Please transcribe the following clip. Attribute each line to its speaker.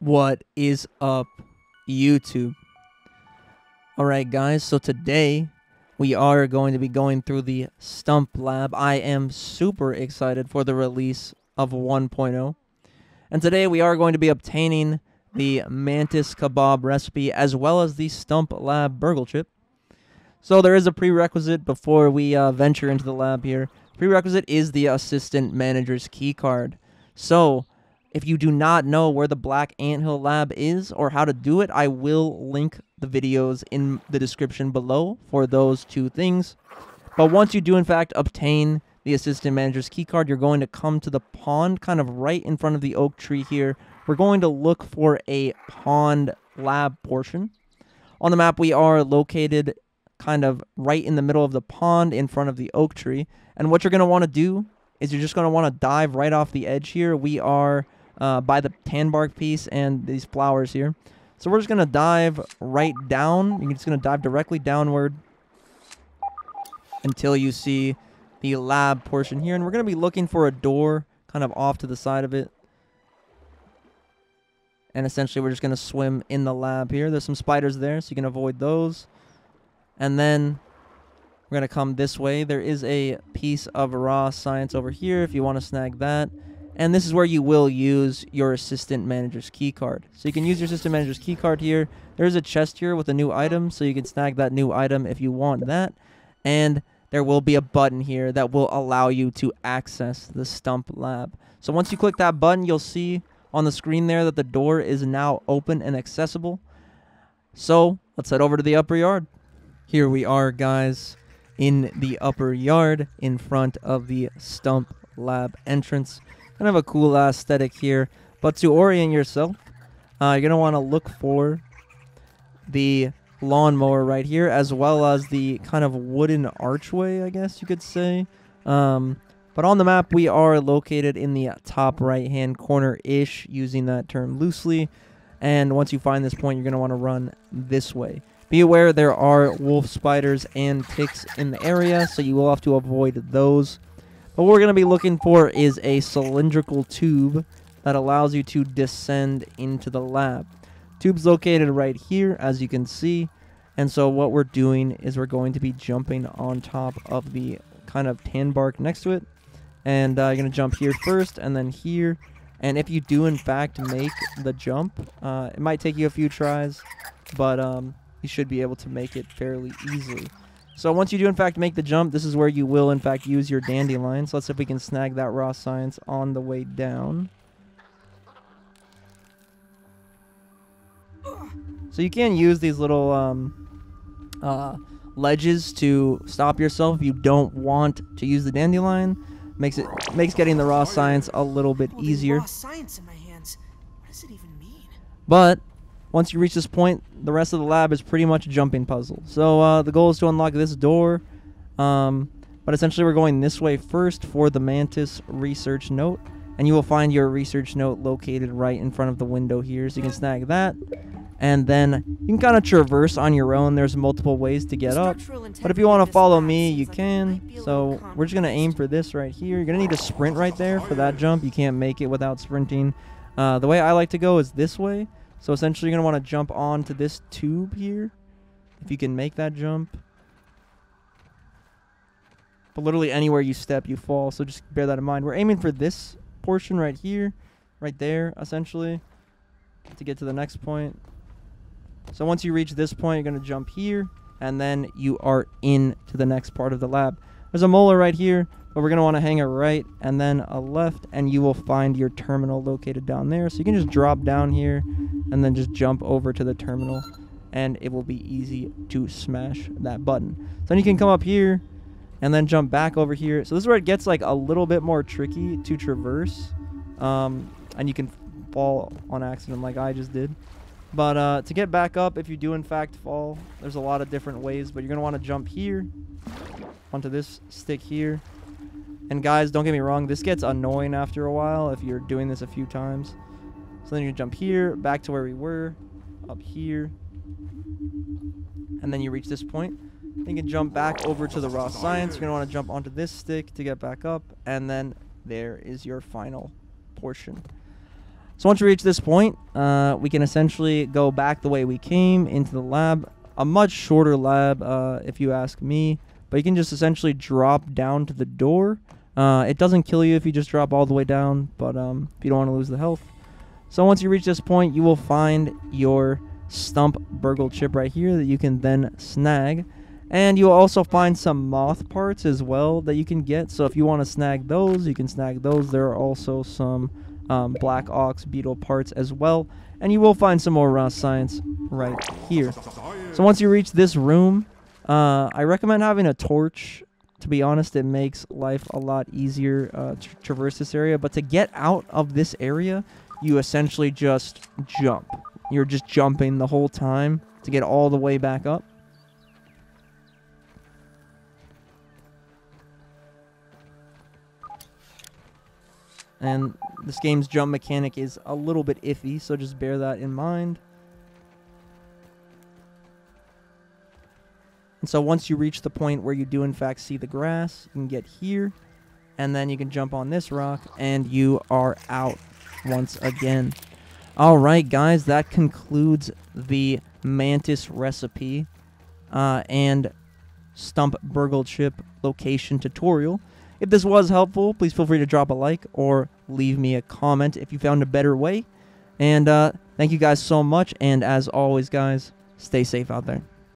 Speaker 1: What is up, YouTube? Alright guys, so today we are going to be going through the Stump Lab. I am super excited for the release of 1.0. And today we are going to be obtaining the Mantis Kebob recipe as well as the Stump Lab BURG.L chip. So there is a prerequisite before we venture into the lab here. Prerequisite is the Assistant Manager's keycard. So if you do not know where the Black Anthill Lab is or how to do it, I will link the videos in the description below for those two things. But once you do in fact obtain the Assistant Manager's keycard, you're going to come to the pond kind of right in front of the oak tree here. We're going to look for a pond lab portion. On the map, we are located kind of right in the middle of the pond in front of the oak tree. And what you're going to want to do is you're just going to want to dive right off the edge here. We are by the tan bark piece and these flowers here. So we're just going to dive right down. You're just going to dive directly downward until you see the lab portion here. And we're going to be looking for a door kind of off to the side of it. And essentially we're just going to swim in the lab here. There's some spiders there, so you can avoid those. And then we're going to come this way. There is a piece of raw science over here if you want to snag that. And this is where you will use your Assistant Manager's keycard. So you can use your Assistant Manager's keycard here. There's a chest here with a new item, so you can snag that new item if you want that. And there will be a button here that will allow you to access the Stump Lab. So once you click that button, you'll see on the screen there that the door is now open and accessible. So let's head over to the upper yard. Here we are, guys, in the upper yard in front of the Stump Lab entrance. Kind of a cool aesthetic here, but to orient yourself, you're going to want to look for the lawnmower right here, as well as the kind of wooden archway, I guess you could say. But on the map, we are located in the top right-hand corner-ish, using that term loosely. And once you find this point, you're going to want to run this way. Be aware there are wolf spiders and ticks in the area, so you will have to avoid those. But what we're going to be looking for is a cylindrical tube that allows you to descend into the lab. Tube's located right here, as you can see. And so what we're doing is we're going to be jumping on top of the kind of tan bark next to it. And you're going to jump here first and then here. And if you do, in fact, make the jump, it might take you a few tries, but you should be able to make it fairly easily. So once you do, in fact, make the jump, this is where you will, in fact, use your dandelion. So let's see if we can snag that raw science on the way down. So you can use these little ledges to stop yourself if you don't want to use the dandelion. Makes getting the raw science a little bit easier.
Speaker 2: Raw science in my hands. What does it even mean?
Speaker 1: But once you reach this point, the rest of the lab is pretty much a jumping puzzle. So the goal is to unlock this door. But essentially we're going this way first for the Mantis research note. And you will find your research note located right in front of the window here. So you can snag that. And then you can kind of traverse on your own. There's multiple ways to get up. But if you want to follow me, you can. So we're just going to aim for this right here. You're going to need to sprint right there for that jump. You can't make it without sprinting. The way I like to go is this way. So essentially you're going to want to jump onto this tube here, if you can make that jump. But literally anywhere you step, you fall, so just bear that in mind. We're aiming for this portion right here, right there, essentially, to get to the next point. So once you reach this point, you're going to jump here, and then you are in to the next part of the lab. There's a molar right here, but we're going to want to hang a right and then a left, and you will find your terminal located down there. So you can just drop down here and then just jump over to the terminal, and it will be easy to smash that button. So then you can come up here and then jump back over here. So this is where it gets like a little bit more tricky to traverse, and you can fall on accident like I just did. But to get back up, if you do in fact fall, there's a lot of different ways, but you're going to want to jump here onto this stick here. And guys, don't get me wrong, this gets annoying after a while if you're doing this a few times. So then you jump here, back to where we were, up here, and then you reach this point. Then you can jump back over to the raw science. You're going to want to jump onto this stick to get back up, and then there is your final portion. So once we reach this point, we can essentially go back the way we came into the lab. A much shorter lab, if you ask me. But you can just essentially drop down to the door. It doesn't kill you if you just drop all the way down, but if you don't want to lose the health. So once you reach this point, you will find your StumpBURG.L chip right here that you can then snag. And you'll also find some moth parts as well that you can get. So if you want to snag those, you can snag those. There are also some black ox beetle parts as well. And you will find some more raw science right here. So once you reach this room, I recommend having a torch. To be honest, it makes life a lot easier to traverse this area. But to get out of this area, you essentially just jump. You're just jumping the whole time to get all the way back up. And this game's jump mechanic is a little bit iffy, so just bear that in mind. And so once you reach the point where you do in fact see the grass, you can get here, and then you can jump on this rock, and you are out once again. Alright guys, that concludes the Mantis recipe and StumpBURG.L location tutorial. If this was helpful, please feel free to drop a like or leave me a comment if you found a better way. And thank you guys so much, and as always guys, stay safe out there.